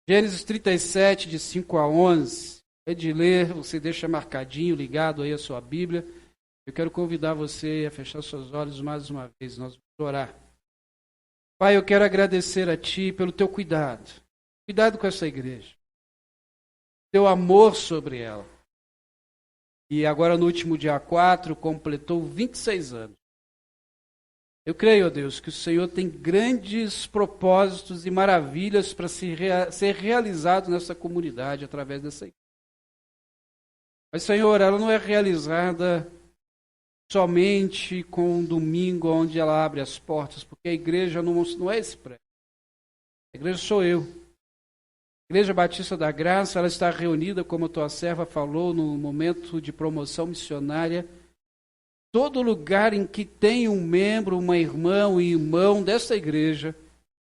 Gênesis 37, de 5 a 11. É de ler, você deixa marcadinho, ligado aí a sua Bíblia. Eu quero convidar você a fechar seus olhos mais uma vez. Nós vamos orar. Pai, eu quero agradecer a Ti pelo Teu cuidado. Cuidado com essa igreja. Teu amor sobre ela. E agora no último dia 4, completou 26 anos. Eu creio, ó Deus, que o Senhor tem grandes propósitos e maravilhas para ser realizado nessa comunidade através dessa igreja. Mas, Senhor, ela não é realizada somente com um domingo onde ela abre as portas, porque a igreja não é esse prédio. A igreja sou eu. A Igreja Batista da Graça, ela está reunida, como a tua serva falou, no momento de promoção missionária. Todo lugar em que tem um membro, uma irmã, um irmão dessa igreja,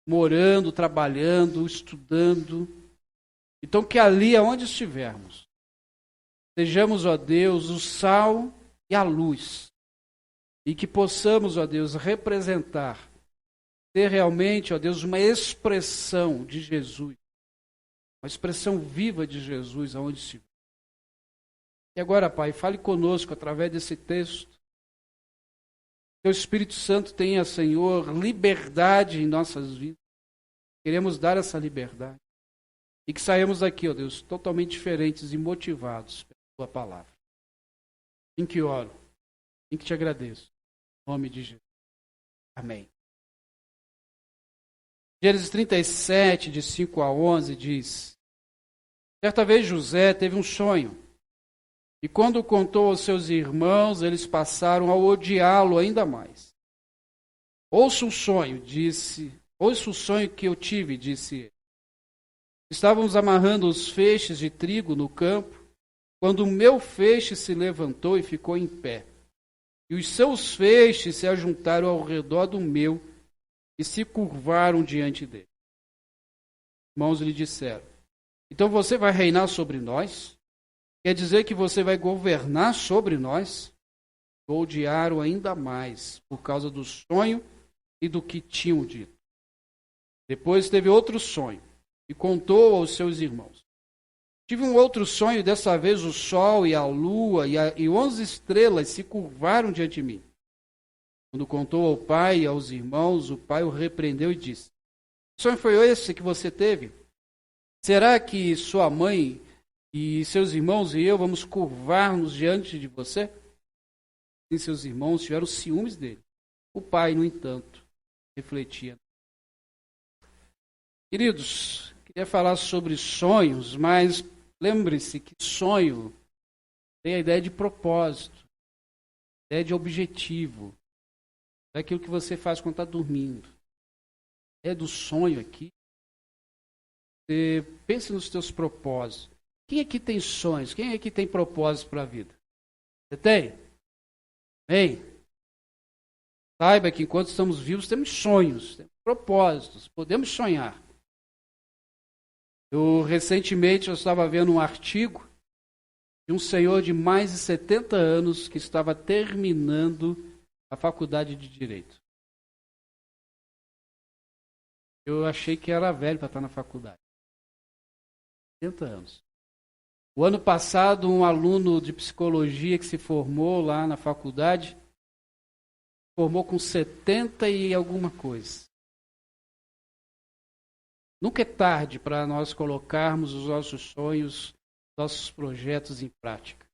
morando, trabalhando, estudando. Então, que ali, aonde estivermos, sejamos, ó Deus, o sal e a luz. E que possamos, ó Deus, representar, ter realmente, ó Deus, uma expressão de Jesus. Uma expressão viva de Jesus aonde estiver. E agora, Pai, fale conosco através desse texto. Que o Espírito Santo tenha, Senhor, liberdade em nossas vidas. Queremos dar essa liberdade. E que saímos daqui, ó Deus, totalmente diferentes e motivados pela Tua palavra. Em que oro, em que te agradeço. Em nome de Jesus. Amém. Gênesis 37, de 5 a 11, diz: Certa vez José teve um sonho. E quando contou aos seus irmãos, eles passaram a odiá-lo ainda mais. Ouça o sonho que eu tive, disse ele. Estávamos amarrando os feixes de trigo no campo, quando o meu feixe se levantou e ficou em pé. E os seus feixes se ajuntaram ao redor do meu e se curvaram diante dele. Os irmãos lhe disseram: Então você vai reinar sobre nós? Quer dizer que você vai governar sobre nós? Odiaram ainda mais por causa do sonho e do que tinham dito. Depois teve outro sonho e contou aos seus irmãos. Tive um outro sonho, dessa vez o sol e a lua e 11 estrelas se curvaram diante de mim. Quando contou ao pai e aos irmãos, o pai o repreendeu e disse: Que sonho foi esse que você teve? Será que sua mãe e seus irmãos e eu vamos curvar-nos diante de você? E seus irmãos tiveram ciúmes dele. O pai, no entanto, refletia. Queridos, queria falar sobre sonhos, mas lembre-se que sonho tem a ideia de propósito, a ideia de objetivo. É aquilo que você faz quando está dormindo. É do sonho aqui. Você pense nos seus propósitos. Quem aqui tem sonhos? Quem aqui tem propósitos para a vida? Você tem? Bem, saiba que enquanto estamos vivos temos sonhos, temos propósitos, podemos sonhar. Recentemente eu estava vendo um artigo de um senhor de mais de 70 anos que estava terminando a faculdade de Direito. Eu achei que era velho para estar na faculdade. 70 anos. O ano passado, um aluno de psicologia que se formou lá na faculdade, formou com 70 e alguma coisa. Nunca é tarde para nós colocarmos os nossos sonhos, nossos projetos em prática.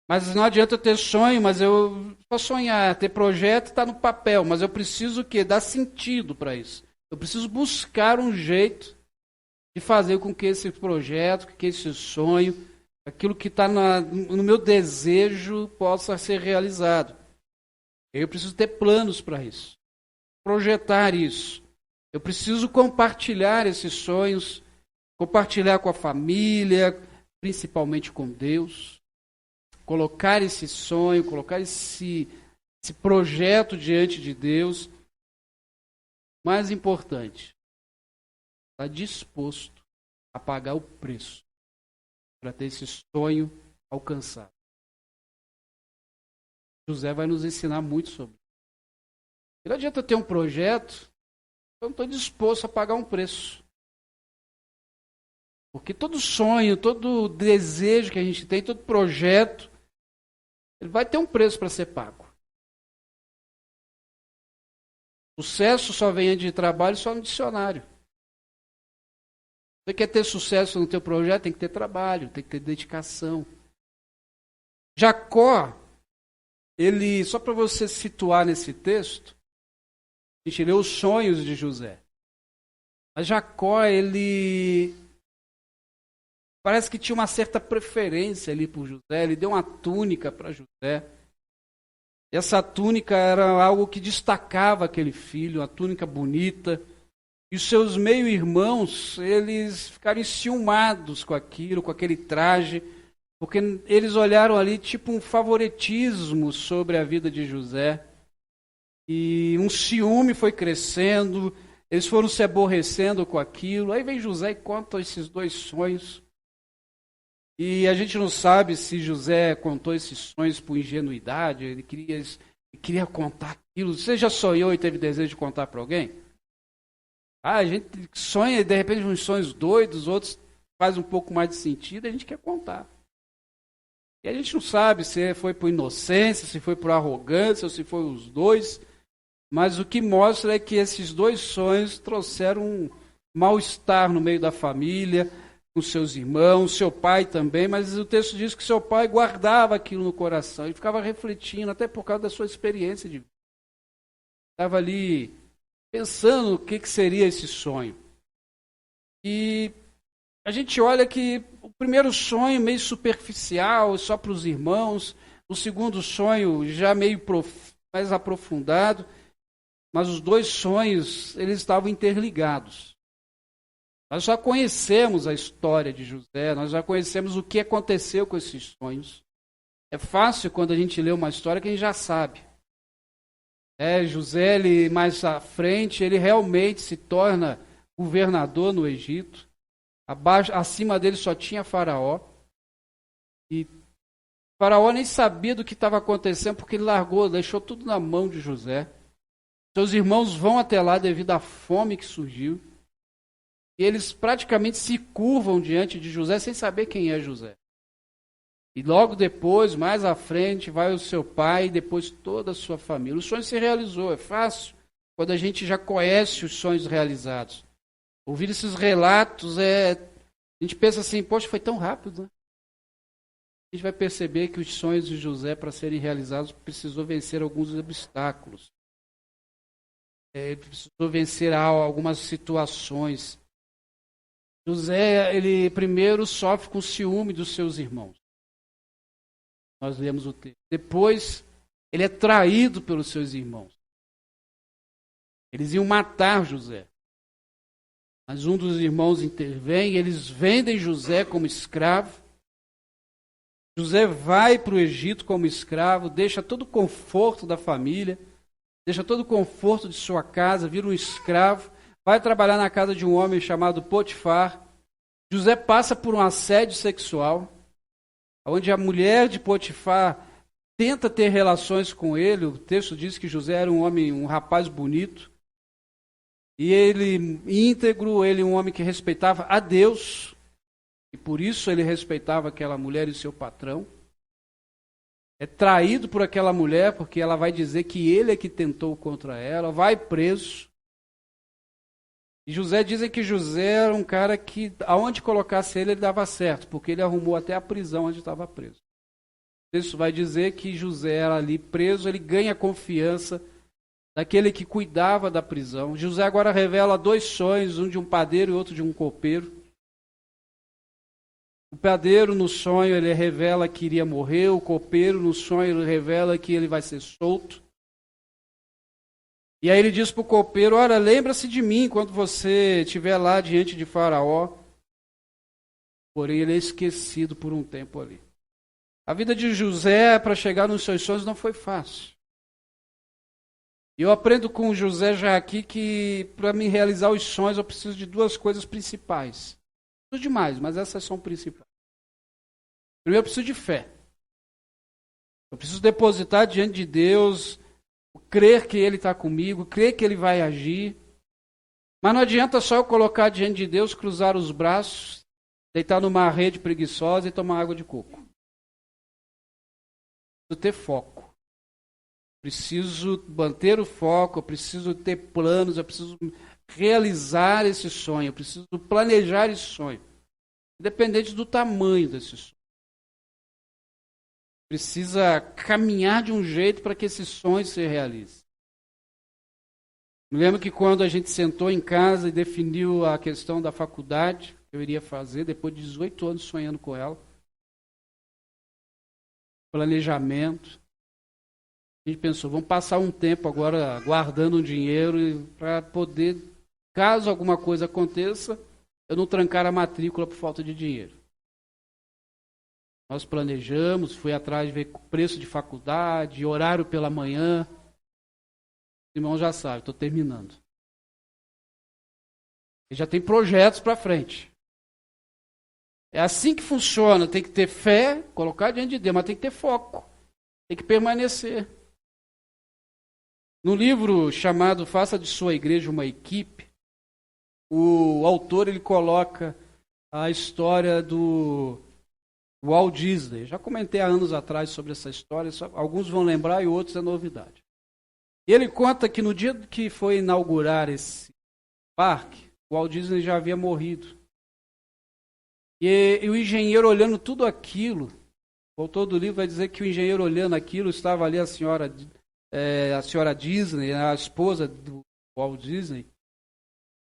Mas não adianta ter sonho, mas eu posso sonhar, ter projeto está no papel, mas eu preciso dar sentido para isso. Eu preciso buscar um jeito de fazer com que esse projeto, que esse sonho, aquilo que está no meu desejo possa ser realizado. Eu preciso ter planos para isso, projetar isso. Eu preciso compartilhar esses sonhos, compartilhar com a família, principalmente com Deus. Colocar esse sonho, colocar esse projeto diante de Deus. Mais importante, está disposto a pagar o preço para ter esse sonho alcançado. José vai nos ensinar muito sobre isso. Não adianta ter um projeto, eu não estou disposto a pagar um preço. Porque todo sonho, todo desejo que a gente tem, todo projeto, ele vai ter um preço para ser pago. Sucesso só vem de trabalho, só no dicionário. Você quer ter sucesso no teu projeto, tem que ter trabalho, tem que ter dedicação. Jacó, ele, só para você situar nesse texto, a gente lê os sonhos de José. Mas Jacó, ele parece que tinha uma certa preferência ali por José, ele deu uma túnica para José. Essa túnica era algo que destacava aquele filho, uma túnica bonita. E os seus meio-irmãos, eles ficaram enciumados com aquilo, com aquele traje, porque eles olharam ali tipo um favoritismo sobre a vida de José. E um ciúme foi crescendo, eles foram se aborrecendo com aquilo. Aí vem José e conta esses dois sonhos. E a gente não sabe se José contou esses sonhos por ingenuidade, ele queria contar aquilo. Você já sonhou e teve desejo de contar para alguém? A gente sonha, de repente, uns sonhos doidos, outros faz um pouco mais de sentido, a gente quer contar. E a gente não sabe se foi por inocência, se foi por arrogância, ou se foi os dois, mas o que mostra é que esses dois sonhos trouxeram um mal-estar no meio da família, com seus irmãos, seu pai também, mas o texto diz que seu pai guardava aquilo no coração, ele ficava refletindo, até por causa da sua experiência de vida. Estava ali pensando o que seria esse sonho. E a gente olha que o primeiro sonho meio superficial, só para os irmãos, o segundo sonho já meio mais aprofundado, mas os dois sonhos, eles estavam interligados. Nós já conhecemos a história de José, nós já conhecemos o que aconteceu com esses sonhos. É fácil quando a gente lê uma história que a gente já sabe. José, ele, mais à frente, ele realmente se torna governador no Egito. Acima dele só tinha Faraó. E Faraó nem sabia do que estava acontecendo porque ele deixou tudo na mão de José. Seus irmãos vão até lá devido à fome que surgiu. E eles praticamente se curvam diante de José sem saber quem é José. E logo depois, mais à frente, vai o seu pai e depois toda a sua família. O sonho se realizou, é fácil quando a gente já conhece os sonhos realizados. Ouvir esses relatos, a gente pensa assim, poxa, foi tão rápido, né? A gente vai perceber que os sonhos de José, para serem realizados, precisou vencer alguns obstáculos. Ele precisou vencer algumas situações. José, ele primeiro sofre com ciúme dos seus irmãos. Nós lemos o texto. Depois, ele é traído pelos seus irmãos. Eles iam matar José. Mas um dos irmãos intervém e eles vendem José como escravo. José vai para o Egito como escravo, deixa todo o conforto da família, deixa todo o conforto de sua casa, vira um escravo. Vai trabalhar na casa de um homem chamado Potifar. José passa por um assédio sexual, onde a mulher de Potifar tenta ter relações com ele. O texto diz que José era um rapaz bonito. E ele, íntegro, ele um homem que respeitava a Deus. E por isso ele respeitava aquela mulher e seu patrão. É traído por aquela mulher, porque ela vai dizer que ele é que tentou contra ela, vai preso. E José dizem que José era um cara que, aonde colocasse ele dava certo, porque ele arrumou até a prisão onde estava preso. Isso vai dizer que José era ali preso, ele ganha confiança daquele que cuidava da prisão. José agora revela dois sonhos, um de um padeiro e outro de um copeiro. O padeiro no sonho ele revela que iria morrer, o copeiro no sonho ele revela que ele vai ser solto. E aí ele diz para o copeiro, olha, lembra-se de mim quando você estiver lá diante de Faraó. Porém, ele é esquecido por um tempo ali. A vida de José para chegar nos seus sonhos não foi fácil. E eu aprendo com José já aqui que para me realizar os sonhos eu preciso de duas coisas principais. Preciso de mais, mas essas são principais. Primeiro, eu preciso de fé. Eu preciso depositar diante de Deus, crer que Ele está comigo, crer que Ele vai agir. Mas não adianta só eu colocar diante de Deus, cruzar os braços deitar numa rede preguiçosa e tomar água de coco. Preciso ter foco. Preciso manter o foco, eu preciso ter planos, eu preciso realizar esse sonho, eu preciso planejar esse sonho. Independente do tamanho desse sonho. Precisa caminhar de um jeito para que esse sonho se realize. Me lembro que quando a gente sentou em casa e definiu a questão da faculdade que eu iria fazer, depois de 18 anos sonhando com ela, planejamento, a gente pensou, vamos passar um tempo agora guardando um dinheiro para poder, caso alguma coisa aconteça, eu não trancar a matrícula por falta de dinheiro. Nós planejamos, fui atrás de ver preço de faculdade, horário pela manhã. Os irmãos já sabem, estou terminando. E já tem projetos para frente. É assim que funciona, tem que ter fé, colocar diante de Deus, mas tem que ter foco. Tem que permanecer. No livro chamado Faça de Sua Igreja uma Equipe, o autor ele coloca a história do Walt Disney. Já comentei há anos atrás sobre essa história, alguns vão lembrar e outros é novidade. E ele conta que no dia que foi inaugurar esse parque, o Walt Disney já havia morrido. E o engenheiro olhando tudo aquilo, o autor do livro vai dizer que o engenheiro olhando aquilo, estava ali a senhora Disney, a esposa do Walt Disney,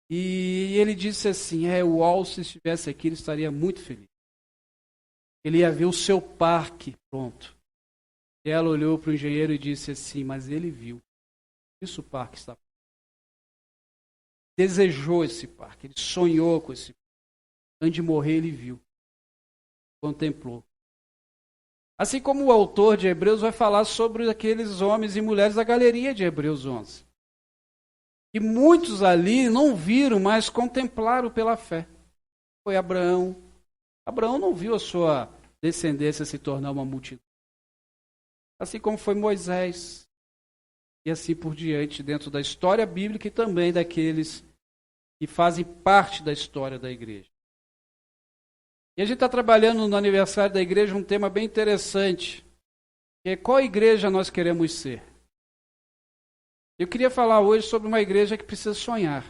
e ele disse assim, o Walt, se estivesse aqui, ele estaria muito feliz. Ele ia ver o seu parque pronto. E ela olhou para o engenheiro e disse assim, mas ele viu. Isso o parque está pronto. Desejou esse parque, ele sonhou com esse parque. Antes de morrer, ele viu. Contemplou. Assim como o autor de Hebreus vai falar sobre aqueles homens e mulheres da galeria de Hebreus 11. E muitos ali não viram, mas contemplaram pela fé. Foi Abraão. Abraão não viu a sua descendência se tornar uma multidão. Assim como foi Moisés. E assim por diante, dentro da história bíblica e também daqueles que fazem parte da história da igreja. E a gente está trabalhando no aniversário da igreja um tema bem interessante, que é qual igreja nós queremos ser. Eu queria falar hoje sobre uma igreja que precisa sonhar.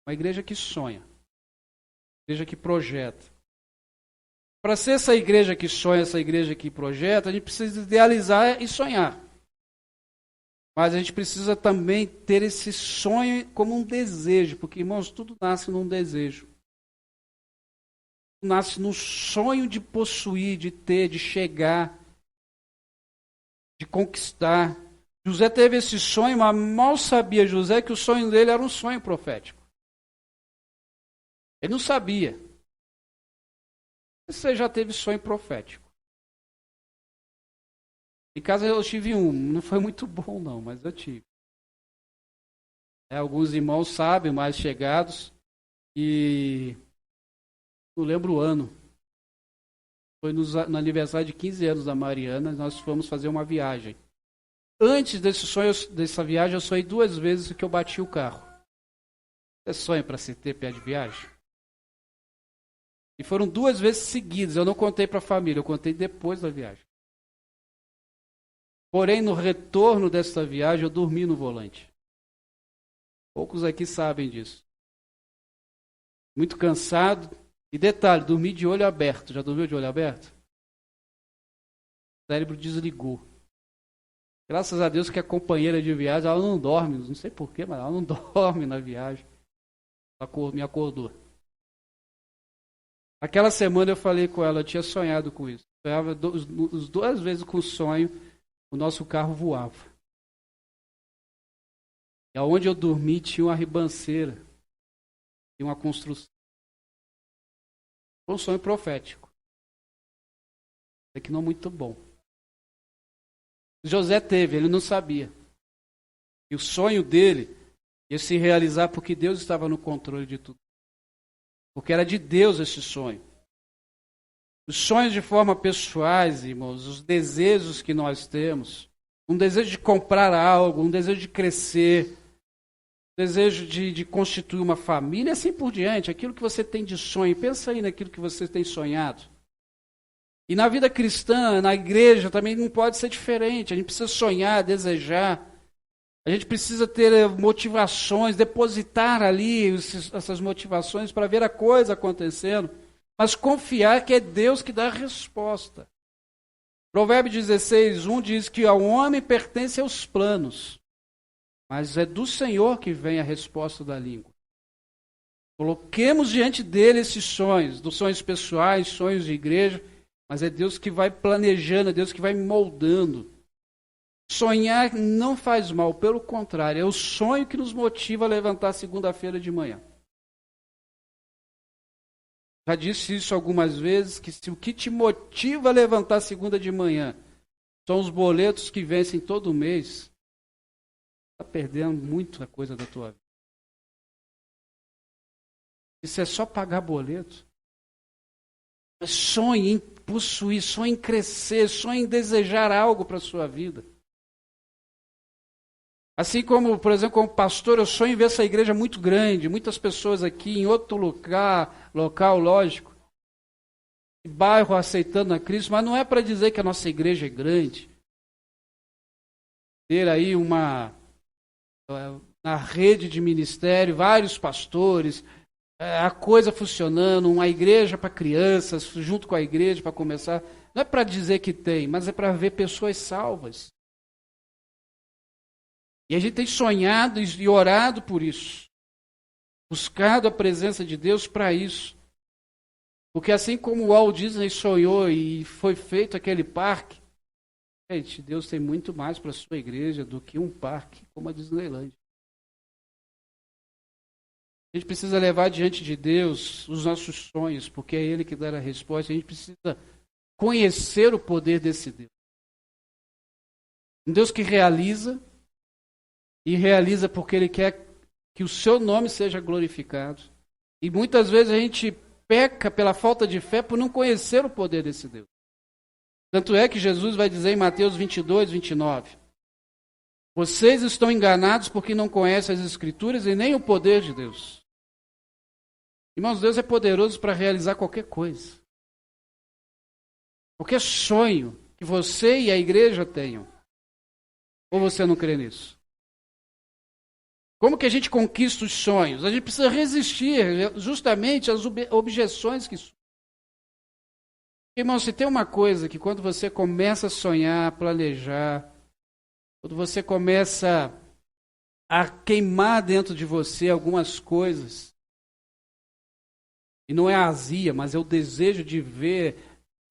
Uma igreja que sonha. Uma igreja que projeta. Para ser essa igreja que sonha, essa igreja que projeta, a gente precisa idealizar e sonhar. Mas a gente precisa também ter esse sonho como um desejo, porque, irmãos, tudo nasce num desejo. Nasce no sonho de possuir, de ter, de chegar, de conquistar. José teve esse sonho, mas mal sabia José que o sonho dele era um sonho profético. Ele não sabia. Você já teve sonho profético? Em casa eu tive um, não foi muito bom não, mas eu tive. Alguns irmãos sabem, mais chegados, e não lembro o ano. Foi no aniversário de 15 anos da Mariana, nós fomos fazer uma viagem. Antes dessa viagem, eu sonhei 2 vezes que eu bati o carro. Você sonha para se ter pé de viagem? E foram 2 vezes seguidas, eu não contei para a família, eu contei depois da viagem. Porém, no retorno dessa viagem, eu dormi no volante. Poucos aqui sabem disso. Muito cansado. E detalhe, dormi de olho aberto. Já dormiu de olho aberto? O cérebro desligou. Graças a Deus que a companheira de viagem, ela não dorme. Não sei porquê, mas ela não dorme na viagem. Ela me acordou. Aquela semana eu falei com ela, eu tinha sonhado com isso. Sonhava 2 vezes com o sonho, o nosso carro voava. E onde eu dormi tinha uma ribanceira. Tinha uma construção. Foi um sonho profético. É que não muito bom. José teve, ele não sabia. E o sonho dele ia se realizar porque Deus estava no controle de tudo. Porque era de Deus esse sonho. Os sonhos de forma pessoais, irmãos, os desejos que nós temos, um desejo de comprar algo, um desejo de crescer, um desejo de constituir uma família, e assim por diante, aquilo que você tem de sonho. Pensa aí naquilo que você tem sonhado. E na vida cristã, na igreja, também não pode ser diferente. A gente precisa sonhar, desejar. A gente precisa ter motivações, depositar ali essas motivações para ver a coisa acontecendo, mas confiar que é Deus que dá a resposta. Provérbio 16:1 diz que ao homem pertencem os planos, mas é do Senhor que vem a resposta da língua. Coloquemos diante dele esses sonhos, dos sonhos pessoais, sonhos de igreja, mas é Deus que vai planejando, é Deus que vai moldando. Sonhar não faz mal, pelo contrário, é o sonho que nos motiva a levantar segunda-feira de manhã. Já disse isso algumas vezes, que se o que te motiva a levantar segunda de manhã são os boletos que vencem todo mês, está perdendo muita coisa da tua vida. Isso é só pagar boleto. Sonhe em possuir, sonhe em crescer, sonhe em desejar algo para a sua vida. Assim como, por exemplo, como pastor, eu sonho em ver essa igreja muito grande, muitas pessoas aqui em outro local, lógico, bairro aceitando a Cristo, mas não é para dizer que a nossa igreja é grande. Ter aí na rede de ministério, vários pastores, a coisa funcionando, uma igreja para crianças, junto com a igreja para começar. Não é para dizer que tem, mas é para ver pessoas salvas. E a gente tem sonhado e orado por isso. Buscado a presença de Deus para isso. Porque assim como o Walt Disney sonhou e foi feito aquele parque, gente, Deus tem muito mais para a sua igreja do que um parque como a Disneyland. A gente precisa levar diante de Deus os nossos sonhos, porque é Ele que dá a resposta. A gente precisa conhecer o poder desse Deus. Um Deus que realiza, e realiza porque Ele quer que o seu nome seja glorificado. E muitas vezes a gente peca pela falta de fé por não conhecer o poder desse Deus. Tanto é que Jesus vai dizer em Mateus 22:29, vocês estão enganados porque não conhecem as Escrituras e nem o poder de Deus. Irmãos, Deus é poderoso para realizar qualquer coisa. Qualquer sonho que você e a igreja tenham. Ou você não crê nisso? Como que a gente conquista os sonhos? A gente precisa resistir justamente às objeções que surgem. Irmão, se tem uma coisa que quando você começa a sonhar, planejar, quando você começa a queimar dentro de você algumas coisas, e não é a azia, mas é o desejo de ver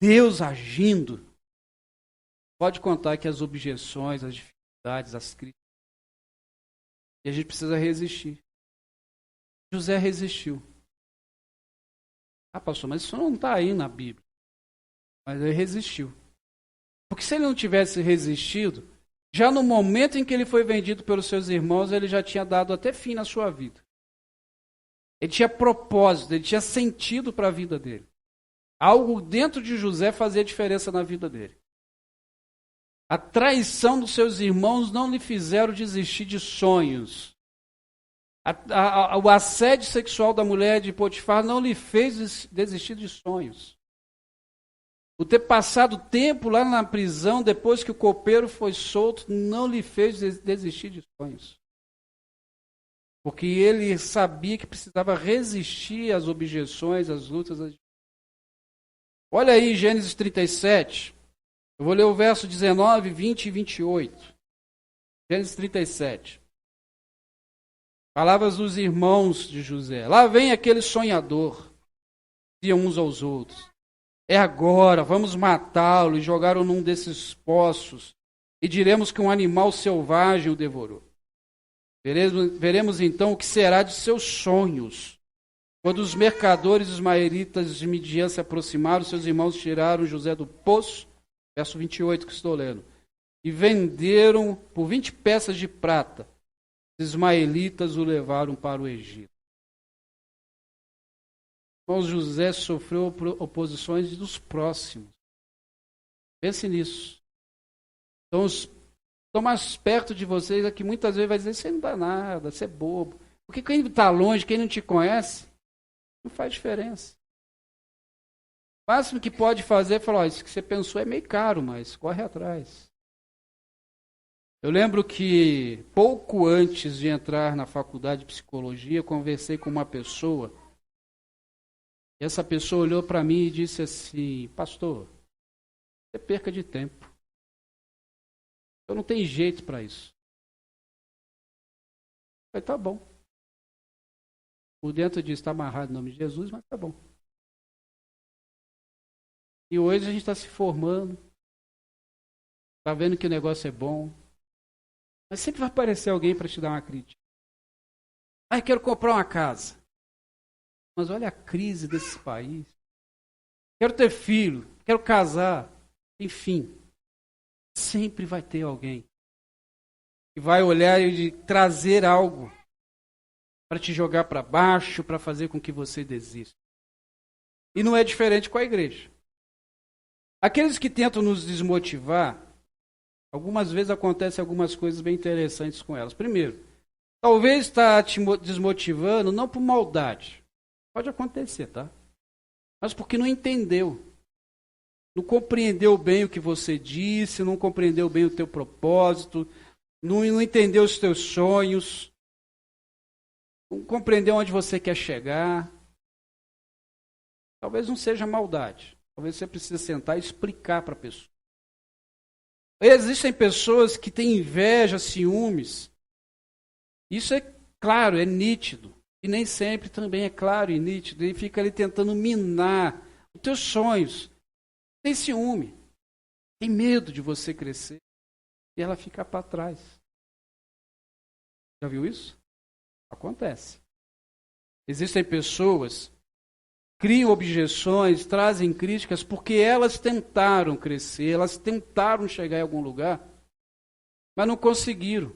Deus agindo, pode contar que as objeções, as dificuldades, as críticas, e a gente precisa resistir. José resistiu. Ah, pastor, mas isso não está aí na Bíblia. Mas ele resistiu. Porque se ele não tivesse resistido, já no momento em que ele foi vendido pelos seus irmãos, ele já tinha dado até fim na sua vida. Ele tinha propósito, ele tinha sentido para a vida dele. Algo dentro de José fazia diferença na vida dele. A traição dos seus irmãos não lhe fizeram desistir de sonhos. O assédio sexual da mulher de Potifar não lhe fez desistir de sonhos. O ter passado tempo lá na prisão, depois que o copeiro foi solto, não lhe fez desistir de sonhos. Porque ele sabia que precisava resistir às objeções, às lutas. Olha aí Gênesis 37. Eu vou ler o verso 19, 20 e 28. Gênesis 37. Palavras dos irmãos de José. Lá vem aquele sonhador. Diziam uns aos outros. É agora, vamos matá-lo e jogá-lo num desses poços. E diremos que um animal selvagem o devorou. Veremos então o que será de seus sonhos. Quando os mercadores ismaelitas de Midian se aproximaram, seus irmãos tiraram José do poço. Verso 28 que estou lendo. E venderam por 20 peças de prata. Os ismaelitas o levaram para o Egito. Irmãos, José sofreu oposições dos próximos. Pense nisso. Então, Estão mais perto de vocês, é que muitas vezes vai dizer, você não dá nada, você é bobo. Porque quem está longe, quem não te conhece, não faz diferença. O máximo que pode fazer é falar, isso que você pensou é meio caro, mas corre atrás. Eu lembro que pouco antes de entrar na faculdade de psicologia, eu conversei com uma pessoa, e essa pessoa olhou para mim e disse assim, pastor, você perca de tempo. Eu não tenho jeito para isso. Eu falei, tá bom. Por dentro disso está amarrado em nome de Jesus, mas tá bom. E hoje a gente está se formando, está vendo que o negócio é bom, mas sempre vai aparecer alguém para te dar uma crítica. Ah, eu quero comprar uma casa. Mas olha a crise desse país. Quero ter filho, quero casar. Enfim, sempre vai ter alguém que vai olhar e trazer algo para te jogar para baixo, para fazer com que você desista. E não é diferente com a igreja. Aqueles que tentam nos desmotivar, algumas vezes acontecem algumas coisas bem interessantes com elas. Primeiro, talvez está te desmotivando não por maldade. Pode acontecer, tá? Mas porque não entendeu. Não compreendeu bem o que você disse, não compreendeu bem o teu propósito, não entendeu os teus sonhos, não compreendeu onde você quer chegar. Talvez não seja maldade. Talvez você precise sentar e explicar para a pessoa. Existem pessoas que têm inveja, ciúmes. Isso é claro, é nítido. E nem sempre também é claro e nítido. E fica ali tentando minar os teus sonhos. Tem ciúme. Tem medo de você crescer. E ela fica para trás. Já viu isso? Acontece. Existem pessoas que criam objeções, trazem críticas, porque elas tentaram crescer, elas tentaram chegar em algum lugar, mas não conseguiram.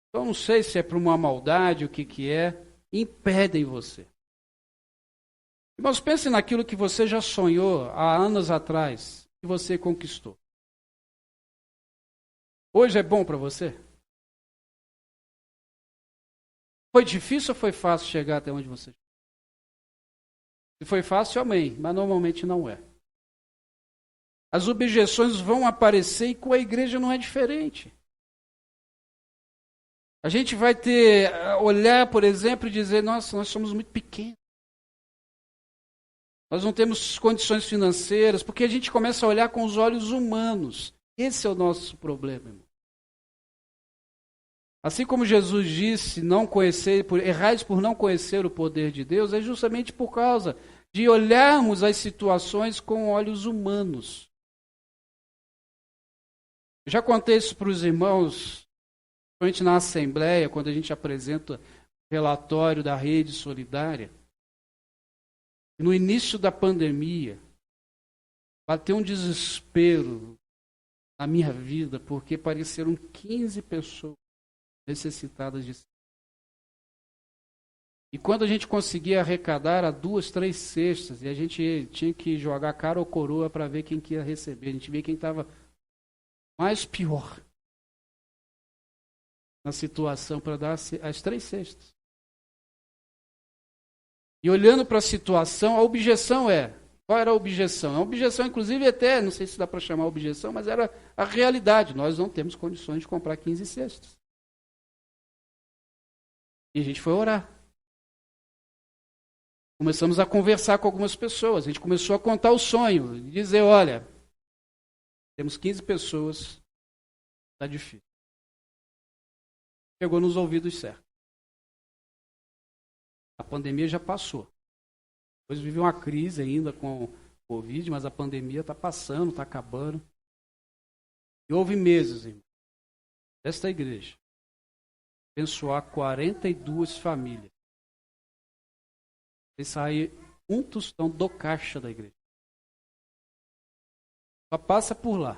Então, não sei se é por uma maldade, o que é, impedem você. Irmãos, pense naquilo que você já sonhou há anos atrás, que você conquistou. Hoje é bom para você? Foi difícil ou foi fácil chegar até onde você chegou? Se foi fácil, amém, mas normalmente não é. As objeções vão aparecer e com a igreja não é diferente. A gente vai ter, olhar, por exemplo, e dizer, nossa, nós somos muito pequenos. Nós não temos condições financeiras, porque a gente começa a olhar com os olhos humanos. Esse é o nosso problema, irmão. Assim como Jesus disse, errais por não conhecer o poder de Deus, é justamente por causa de olharmos as situações com olhos humanos. Eu já contei isso para os irmãos, principalmente na Assembleia, quando a gente apresenta o relatório da Rede Solidária. No início da pandemia, bateu um desespero na minha vida, porque pareceram 15 pessoas necessitadas de. E quando a gente conseguia arrecadar, era 2, 3 cestas, e a gente tinha que jogar cara ou coroa para ver quem que ia receber. A gente via quem estava mais pior na situação para dar as 3 cestas. E olhando para a situação, a objeção qual era a objeção? A objeção, inclusive, até, não sei se dá para chamar objeção, mas era a realidade. Nós não temos condições de comprar 15 cestas. E a gente foi orar. Começamos a conversar com algumas pessoas. A gente começou a contar o sonho. E dizer, olha, temos 15 pessoas, está difícil. Chegou nos ouvidos certos. A pandemia já passou. Depois vive uma crise ainda com o Covid, mas a pandemia está passando, está acabando. E houve meses, irmão, desta igreja, abençoar 42 famílias. E sair um tostão do caixa da igreja. Só passa por lá.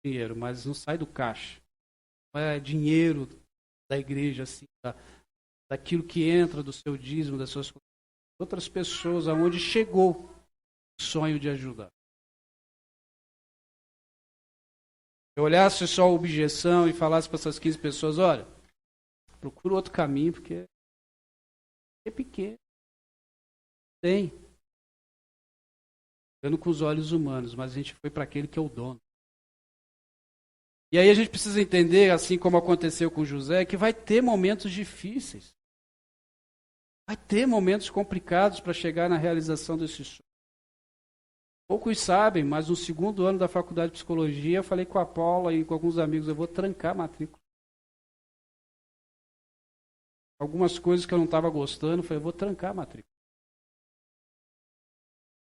Dinheiro, mas não sai do caixa. Não é dinheiro da igreja, assim, daquilo que entra do seu dízimo, das suas outras pessoas, aonde chegou o sonho de ajudar. Eu olhasse só a objeção e falasse para essas 15 pessoas, olha, procura outro caminho, porque é pequeno. Tem. Vendo com os olhos humanos, mas a gente foi para aquele que é o dono. E aí a gente precisa entender, assim como aconteceu com José, que vai ter momentos difíceis. Vai ter momentos complicados para chegar na realização desse sonho. Poucos sabem, mas no segundo ano da faculdade de psicologia, eu falei com a Paula e com alguns amigos, eu vou trancar a matrícula. Algumas coisas que eu não estava gostando, eu falei, eu vou trancar a matrícula.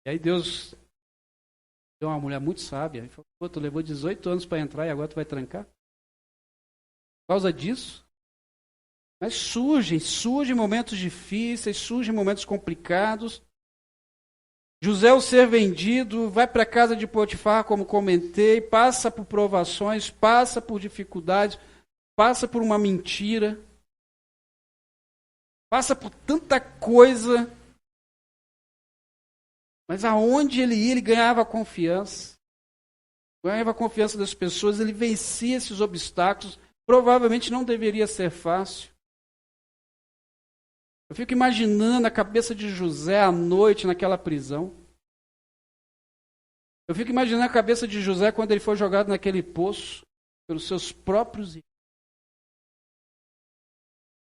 E aí Deus deu uma mulher muito sábia. Ele falou, pô, tu levou 18 anos para entrar e agora tu vai trancar? Por causa disso? Mas surgem momentos difíceis, surgem momentos complicados. José, ao ser vendido, vai para a casa de Potifar, como comentei, passa por provações, passa por dificuldades, passa por uma mentira, passa por tanta coisa. Mas aonde ele ia, ele ganhava confiança. Ganhava a confiança das pessoas, ele vencia esses obstáculos. Provavelmente não deveria ser fácil. Eu fico imaginando a cabeça de José à noite naquela prisão. Eu fico imaginando a cabeça de José quando ele foi jogado naquele poço pelos seus próprios irmãos.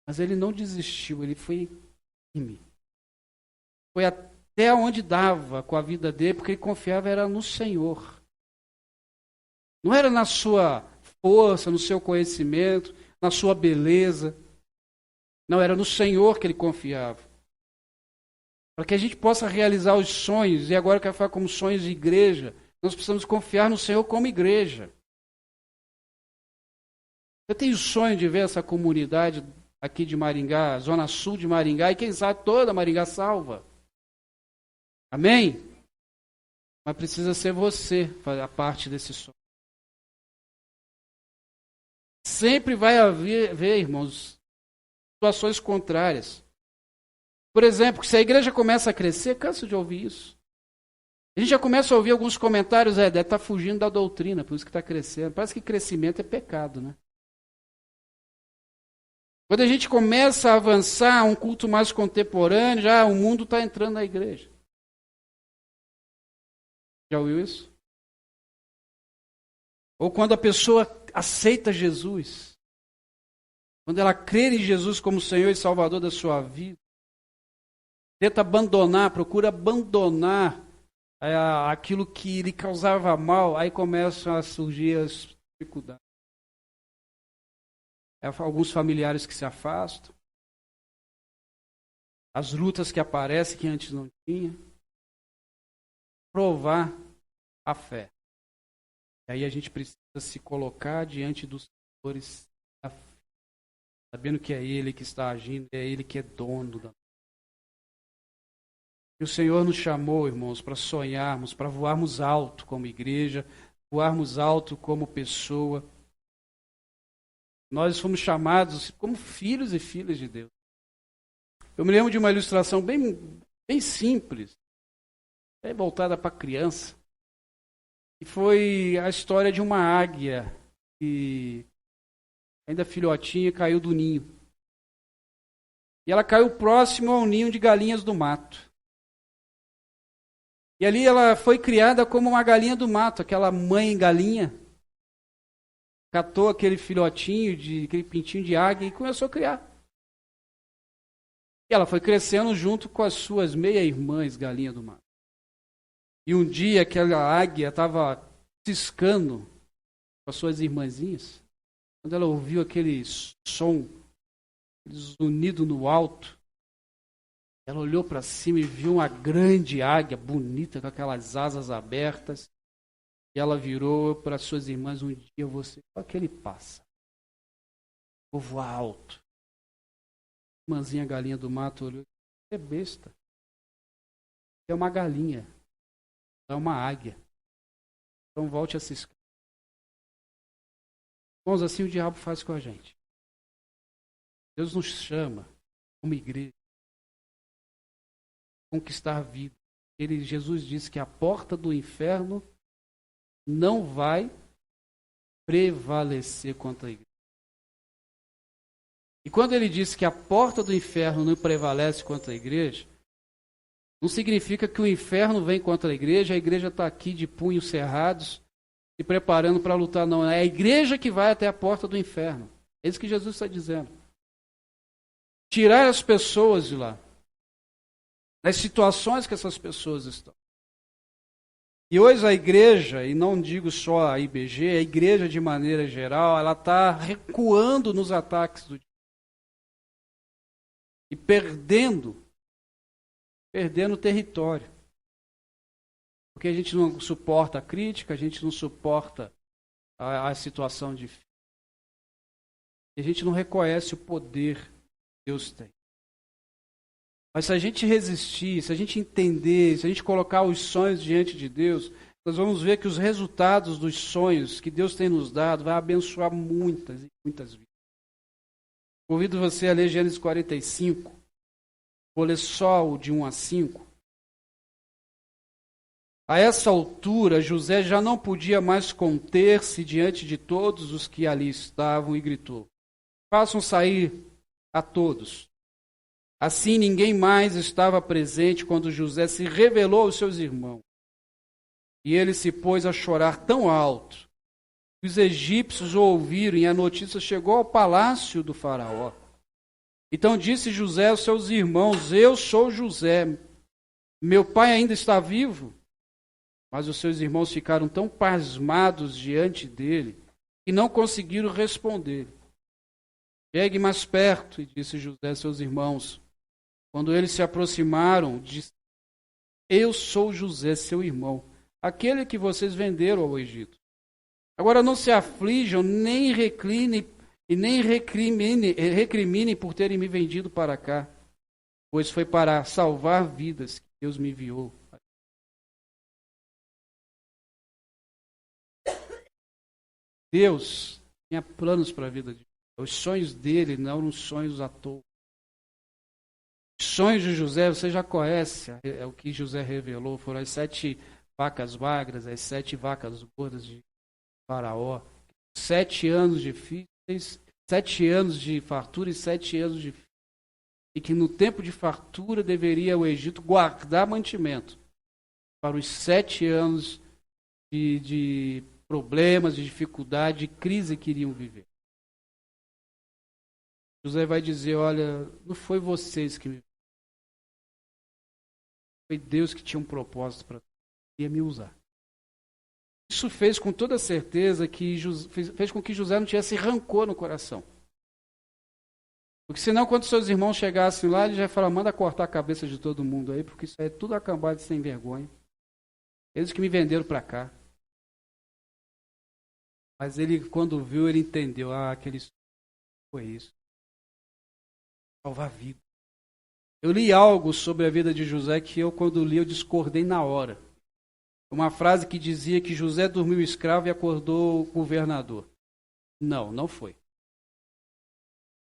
Mas ele não desistiu, ele foi firme. Foi até onde dava com a vida dele, porque ele confiava era no Senhor. Não era na sua força, no seu conhecimento, na sua beleza. Não, era no Senhor que ele confiava. Para que a gente possa realizar os sonhos, e agora eu quero falar como sonhos de igreja, nós precisamos confiar no Senhor como igreja. Eu tenho o sonho de ver essa comunidade aqui de Maringá, zona sul de Maringá, e quem sabe toda Maringá salva. Amém? Mas precisa ser você a parte desse sonho. Sempre vai haver, irmãos, situações contrárias. Por exemplo, se a igreja começa a crescer, canso de ouvir isso. A gente já começa a ouvir alguns comentários, deve estar fugindo da doutrina, por isso que está crescendo. Parece que crescimento é pecado, né? Quando a gente começa a avançar um culto mais contemporâneo, já o mundo está entrando na igreja. Já ouviu isso? Ou quando a pessoa aceita Jesus, quando ela crê em Jesus como Senhor e Salvador da sua vida, tenta abandonar, procura abandonar aquilo que lhe causava mal, aí começam a surgir as dificuldades. Alguns familiares que se afastam, as lutas que aparecem que antes não tinha. Provar a fé. E aí a gente precisa se colocar diante dos senhores, sabendo que é Ele que está agindo, é Ele que é dono da. E o Senhor nos chamou, irmãos, para sonharmos, para voarmos alto como igreja, voarmos alto como pessoa. Nós fomos chamados como filhos e filhas de Deus. Eu me lembro de uma ilustração bem simples, bem voltada para criança, e foi a história de uma águia que, ainda filhotinha, caiu do ninho. E ela caiu próximo ao ninho de galinhas do mato. E ali ela foi criada como uma galinha do mato, aquela mãe galinha. Catou aquele filhotinho, aquele pintinho de águia e começou a criar. E ela foi crescendo junto com as suas meia-irmãs galinha do mato. E um dia aquela águia estava ciscando com as suas irmãzinhas. Quando ela ouviu aquele som, aquele zunido no alto, ela olhou para cima e viu uma grande águia bonita com aquelas asas abertas. E ela virou para suas irmãs: um dia você, aquele pássaro, vou voar alto. A irmãzinha galinha do mato olhou: é besta. É uma galinha, é uma águia. Então volte a ciscar. Irmãos, assim o diabo faz com a gente. Deus nos chama como igreja a conquistar a vida. Jesus disse que a porta do inferno não vai prevalecer contra a igreja. E quando ele disse que a porta do inferno não prevalece contra a igreja, não significa que o inferno vem contra a igreja está aqui de punhos cerrados, se preparando para lutar, não. É a igreja que vai até a porta do inferno. É isso que Jesus está dizendo. Tirar as pessoas de lá, das situações que essas pessoas estão. E hoje a igreja, e não digo só a IBG, a igreja de maneira geral, ela está recuando nos ataques do diabo. E perdendo território. Porque a gente não suporta a crítica, a gente não suporta a situação difícil. E a gente não reconhece o poder que Deus tem. Mas se a gente resistir, se a gente entender, se a gente colocar os sonhos diante de Deus, nós vamos ver que os resultados dos sonhos que Deus tem nos dado vai abençoar muitas e muitas vidas. Convido você a ler Gênesis 45. Vou ler só o de 1 a 5. A essa altura, José já não podia mais conter-se diante de todos os que ali estavam e gritou: façam sair a todos. Assim ninguém mais estava presente quando José se revelou aos seus irmãos. E ele se pôs a chorar tão alto que os egípcios o ouviram e a notícia chegou ao palácio do faraó. Então disse José aos seus irmãos: eu sou José, meu pai ainda está vivo? Mas os seus irmãos ficaram tão pasmados diante dele que não conseguiram responder. Chegue mais perto, disse José a seus irmãos. Quando eles se aproximaram, disse: eu sou José, seu irmão, aquele que vocês venderam ao Egito. Agora não se aflijam, nem reclinem e nem recriminem por terem me vendido para cá, pois foi para salvar vidas que Deus me enviou. Deus tinha planos para a vida de José. Os sonhos dele não eram sonhos à toa. Os sonhos de José, você já conhece, é o que José revelou, foram as 7 vacas magras, as 7 vacas gordas de Faraó, 7 anos difíceis, 7 anos de fartura e 7 anos de fome. E que no tempo de fartura deveria o Egito guardar mantimento para os 7 anos de problemas, de dificuldade, de crise que iriam viver. José vai dizer: olha, não foi vocês que me... Foi Deus que tinha um propósito para ia me usar. Isso fez com toda certeza que fez com que José não tivesse rancor no coração. Porque senão, quando seus irmãos chegassem lá, ele já ia falar: manda cortar a cabeça de todo mundo aí, porque isso aí é tudo acabado de sem vergonha. Eles que me venderam para cá. Mas ele, quando viu, ele entendeu: aquele foi isso. Salvar a vida. Eu li algo sobre a vida de José que eu, quando li, eu discordei na hora. Uma frase que dizia que José dormiu escravo e acordou governador. Não, não foi.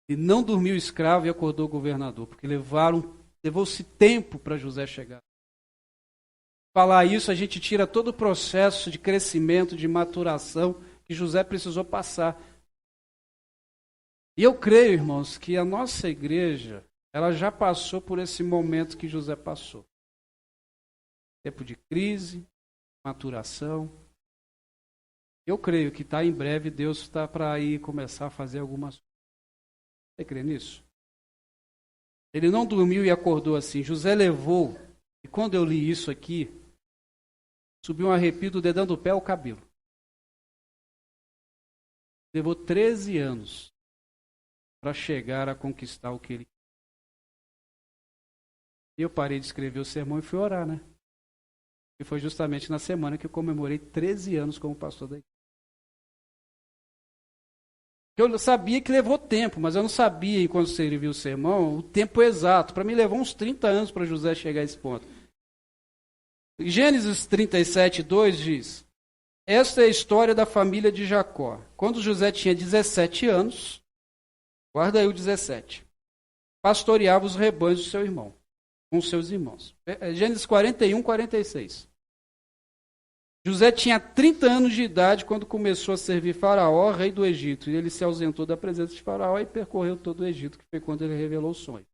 Ele não dormiu escravo e acordou governador, porque levou-se tempo para José chegar. Falar isso, a gente tira todo o processo de crescimento, de maturação que José precisou passar. E eu creio, irmãos, que a nossa igreja, ela já passou por esse momento que José passou. Tempo de crise, maturação. Eu creio que em breve Deus está para ir começar a fazer algumas coisas. Você crê nisso? Ele não dormiu e acordou assim. José levou, e quando eu li isso aqui, subiu um arrepio do dedão do pé ao cabelo. Levou 13 anos para chegar a conquistar o que ele queria. Eu parei de escrever o sermão e fui orar, né? E foi justamente na semana que eu comemorei 13 anos como pastor da igreja. Eu sabia que levou tempo, mas eu não sabia, enquanto você viu o sermão, o tempo exato. Para mim levou uns 30 anos para José chegar a esse ponto. Gênesis 37, 2 diz: esta é a história da família de Jacó. Quando José tinha 17 anos, guarda aí o 17, pastoreava os rebanhos do seu irmão, com seus irmãos. Gênesis 41, 46. José tinha 30 anos de idade quando começou a servir Faraó, rei do Egito. E ele se ausentou da presença de Faraó e percorreu todo o Egito, que foi quando ele revelou o sonho.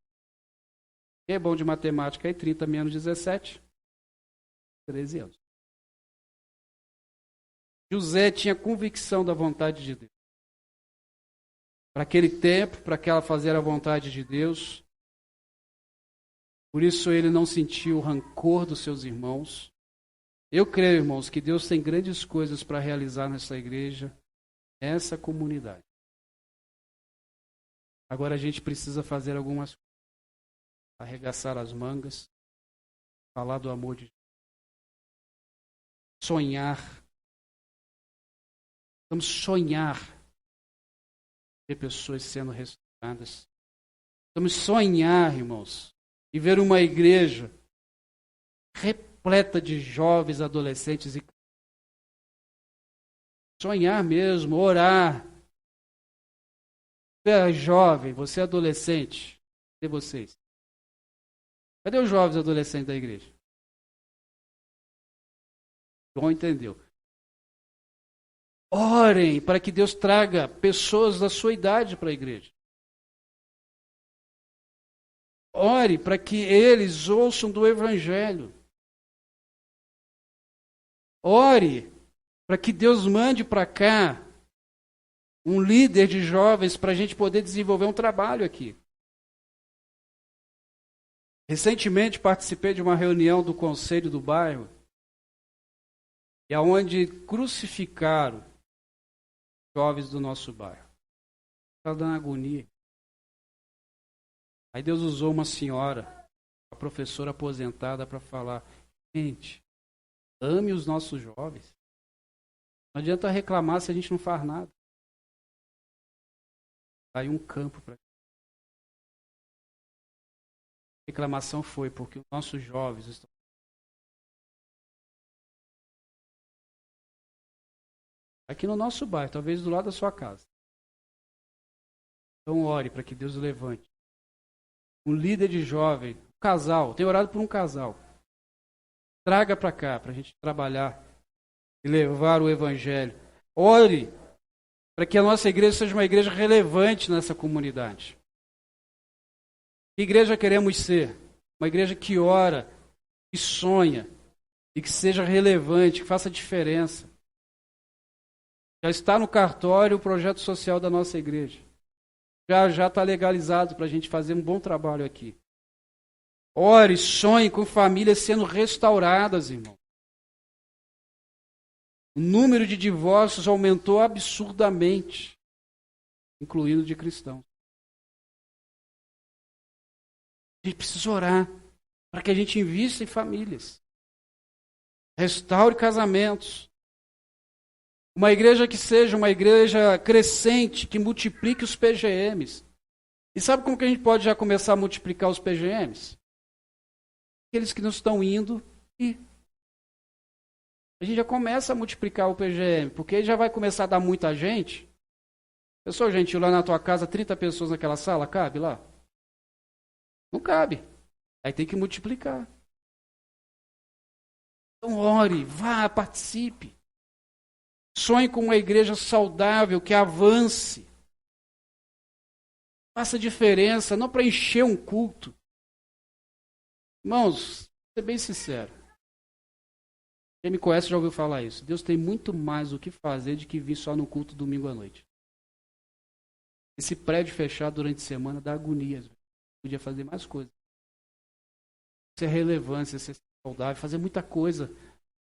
Quem é bom de matemática aí? 30 menos 17? 13 anos. José tinha convicção da vontade de Deus. Para aquele tempo, para que ela fazer a vontade de Deus. Por isso ele não sentiu o rancor dos seus irmãos. Eu creio, irmãos, que Deus tem grandes coisas para realizar nessa igreja, nessa comunidade. Agora a gente precisa fazer algumas coisas. Arregaçar as mangas, falar do amor de Jesus, sonhar. Vamos sonhar ver pessoas sendo restauradas. Vamos sonhar, irmãos, e ver uma igreja repleta de jovens, adolescentes e sonhar mesmo, orar. Você é jovem, você é adolescente, cadê vocês? Cadê os jovens adolescentes da igreja? João entendeu. Orem para que Deus traga pessoas da sua idade para a igreja. Ore para que eles ouçam do Evangelho. Ore para que Deus mande para cá um líder de jovens para a gente poder desenvolver um trabalho aqui. Recentemente participei de uma reunião do conselho do bairro, e aonde crucificaram jovens do nosso bairro. Estava dando agonia. Aí Deus usou uma senhora, uma professora aposentada, para falar: gente, ame os nossos jovens. Não adianta reclamar se a gente não faz nada. Aí um campo para. A reclamação foi porque os nossos jovens estão. Aqui no nosso bairro, talvez do lado da sua casa. Então ore para que Deus levante um líder de jovem, um casal. Tenho orado por um casal. Traga para cá, para a gente trabalhar e levar o Evangelho. Ore para que a nossa igreja seja uma igreja relevante nessa comunidade. Que igreja queremos ser? Uma igreja que ora, que sonha e que seja relevante, que faça diferença. Já está no cartório o projeto social da nossa igreja. Já está legalizado para a gente fazer um bom trabalho aqui. Ore, sonhe com famílias sendo restauradas, irmão. O número de divórcios aumentou absurdamente, incluindo de cristãos. A gente precisa orar para que a gente invista em famílias. Restaure casamentos. Uma igreja que seja uma igreja crescente, que multiplique os PGMs. E sabe como que a gente pode já começar a multiplicar os PGMs? Aqueles que não estão indo e a gente já começa a multiplicar o PGM, porque aí já vai começar a dar muita gente. Pessoal, gente, lá na tua casa, 30 pessoas naquela sala, cabe lá? Não cabe. Aí tem que multiplicar. Então ore, vá, participe. Sonhe com uma igreja saudável, que avance. Faça diferença, não para encher um culto. Irmãos, vou ser bem sincero. Quem me conhece já ouviu falar isso. Deus tem muito mais o que fazer do que vir só no culto domingo à noite. Esse prédio fechado durante a semana dá agonia. Podia fazer mais coisas. Ser relevância, ser saudável, fazer muita coisa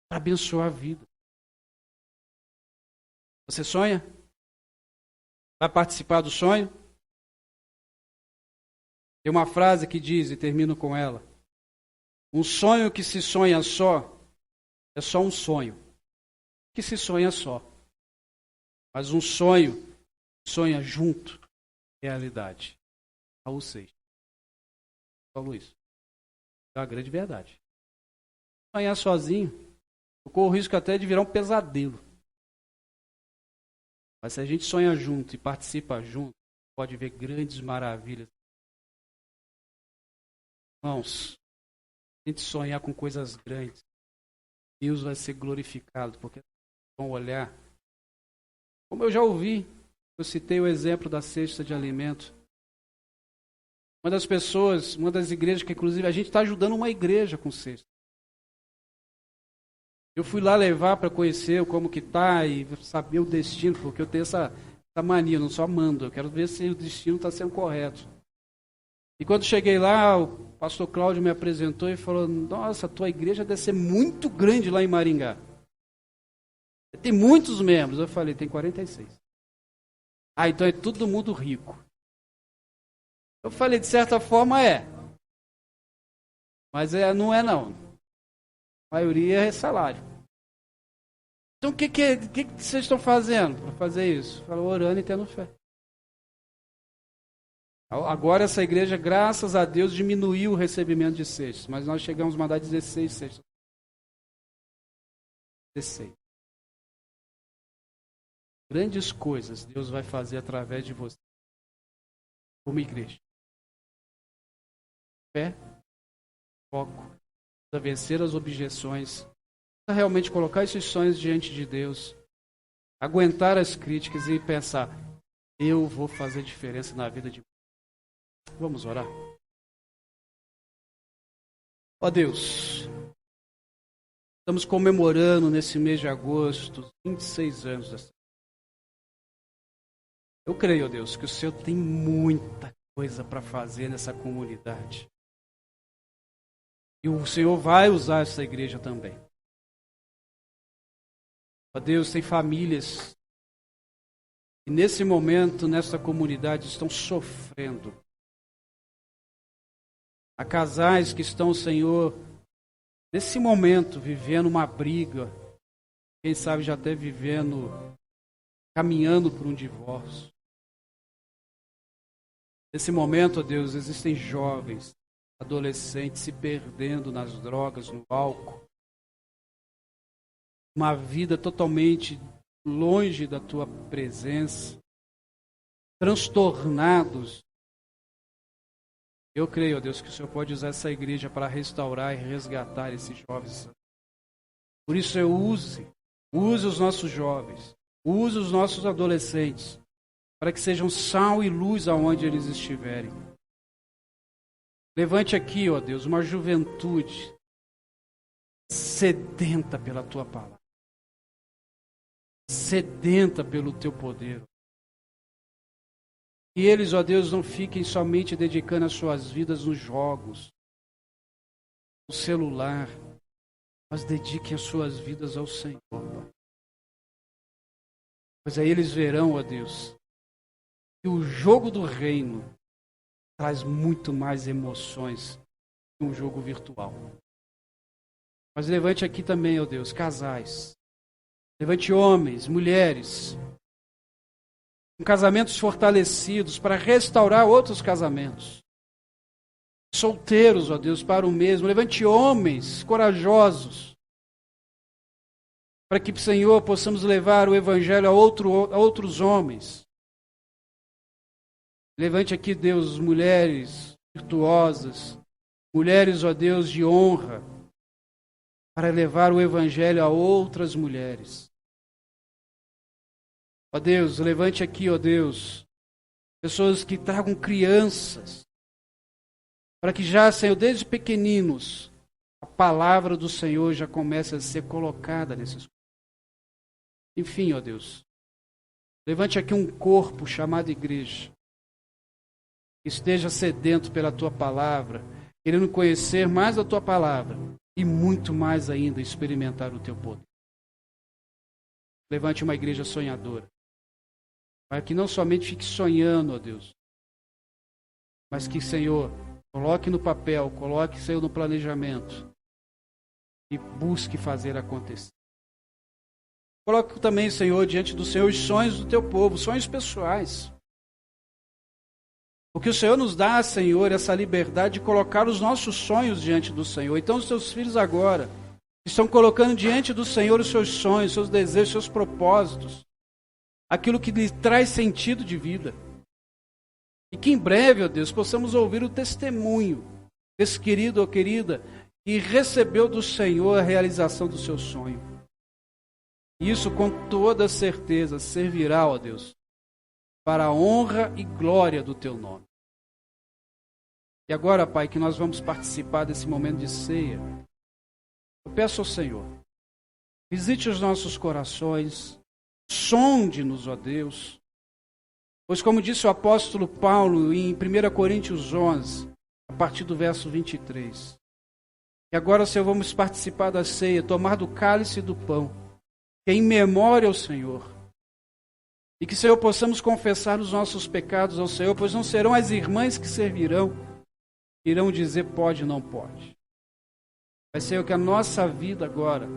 para abençoar a vida. Você sonha? Vai participar do sonho? Tem uma frase que diz, e termino com ela: um sonho que se sonha só é só um sonho. Que se sonha só. Mas um sonho sonha junto, realidade. Raul Seixas falou isso. É uma grande verdade. Sonhar sozinho, eu corro o risco até de virar um pesadelo. Mas se a gente sonha junto e participa junto, pode ver grandes maravilhas. Irmãos, a gente sonhar com coisas grandes. Deus vai ser glorificado, porque vão olhar. Como eu já ouvi, eu citei o exemplo da cesta de alimento. Uma das pessoas, uma das igrejas, que inclusive a gente está ajudando uma igreja com cesta. Eu fui lá levar para conhecer como que está e saber o destino, porque eu tenho essa mania, eu não só mando, eu quero ver se o destino está sendo correto. E quando cheguei lá, o pastor Cláudio me apresentou e falou: nossa, a tua igreja deve ser muito grande lá em Maringá. Tem muitos membros. Eu falei: tem 46. Ah, então é todo mundo rico. Eu falei: de certa forma é. Mas não é não. A maioria é salário. Então o que vocês estão fazendo para fazer isso? Falou: orando e tendo fé. Agora essa igreja, graças a Deus, diminuiu o recebimento de cestas, mas nós chegamos a mandar 16 cestas. 16. Grandes coisas Deus vai fazer através de você, como igreja. Fé, foco, para vencer as objeções, para realmente colocar esses sonhos diante de Deus, aguentar as críticas e pensar: eu vou fazer diferença na vida de você. Vamos orar. Ó Deus, estamos comemorando nesse mês de agosto os 26 anos dessa. Eu creio, ó Deus, que o Senhor tem muita coisa para fazer nessa comunidade. E o Senhor vai usar essa igreja também. Ó Deus, tem famílias que nesse momento, nessa comunidade, estão sofrendo. Há casais que estão, Senhor, nesse momento, vivendo uma briga. Quem sabe já até caminhando por um divórcio. Nesse momento, ó Deus, existem jovens, adolescentes se perdendo nas drogas, no álcool. Uma vida totalmente longe da Tua presença. Transtornados. Eu creio, ó Deus, que o Senhor pode usar essa igreja para restaurar e resgatar esses jovens. Por isso, use os nossos jovens, use os nossos adolescentes, para que sejam sal e luz aonde eles estiverem. Levante aqui, ó Deus, uma juventude sedenta pela Tua palavra, sedenta pelo Teu poder. E eles, ó Deus, não fiquem somente dedicando as suas vidas nos jogos, no celular, mas dediquem as suas vidas ao Senhor. Pois aí eles verão, ó Deus, que o jogo do reino traz muito mais emoções que um jogo virtual. Mas levante aqui também, ó Deus, casais. Levante homens, mulheres, com casamentos fortalecidos para restaurar outros casamentos. Solteiros, ó Deus, para o mesmo. Levante homens corajosos para que, Senhor, possamos levar o Evangelho a outros homens. Levante aqui, Deus, mulheres virtuosas, mulheres, ó Deus, de honra, para levar o Evangelho a outras mulheres. Ó Deus, levante aqui, ó Deus, pessoas que tragam crianças, para que já, Senhor, desde pequeninos, a palavra do Senhor já comece a ser colocada nesses. Enfim, ó Deus, levante aqui um corpo chamado igreja, que esteja sedento pela Tua palavra, querendo conhecer mais a Tua palavra e muito mais ainda experimentar o Teu poder. Levante uma igreja sonhadora, para que não somente fique sonhando, ó Deus, mas que, Senhor, coloque no papel, coloque, Senhor, no planejamento e busque fazer acontecer. Coloque também, Senhor, diante do Senhor os sonhos do Teu povo, sonhos pessoais. Porque o Senhor nos dá, Senhor, essa liberdade de colocar os nossos sonhos diante do Senhor. Então os Teus filhos agora estão colocando diante do Senhor os seus sonhos, seus desejos, seus propósitos, aquilo que lhe traz sentido de vida. E que em breve, ó Deus, possamos ouvir o testemunho desse querido ou querida e recebeu do Senhor a realização do seu sonho. Isso com toda certeza servirá, ó Deus, para a honra e glória do teu nome. E agora, Pai, que nós vamos participar desse momento de ceia, eu peço ao Senhor, visite os nossos corações, sonde-nos, ó Deus, pois como disse o apóstolo Paulo em 1 Coríntios 11, a partir do verso 23, e agora, Senhor, vamos participar da ceia, tomar do cálice e do pão, que é em memória ao Senhor, e que, Senhor, possamos confessar os nossos pecados ao Senhor, pois não serão as irmãs que servirão, irão dizer pode ou não pode. Vai ser o que a nossa vida agora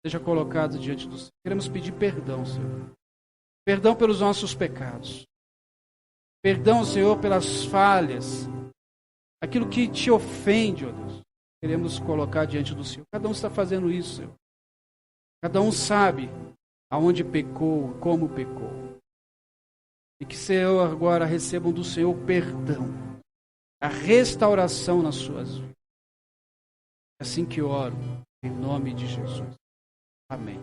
seja colocada diante do Senhor. Queremos pedir perdão, Senhor. Perdão pelos nossos pecados. Perdão, Senhor, pelas falhas. Aquilo que te ofende, ó Deus. Queremos colocar diante do Senhor. Cada um está fazendo isso, Senhor. Cada um sabe aonde pecou, como pecou. E que, Senhor, agora recebam do Senhor o perdão, a restauração nas suas vidas. É assim que oro, em nome de Jesus. Amém.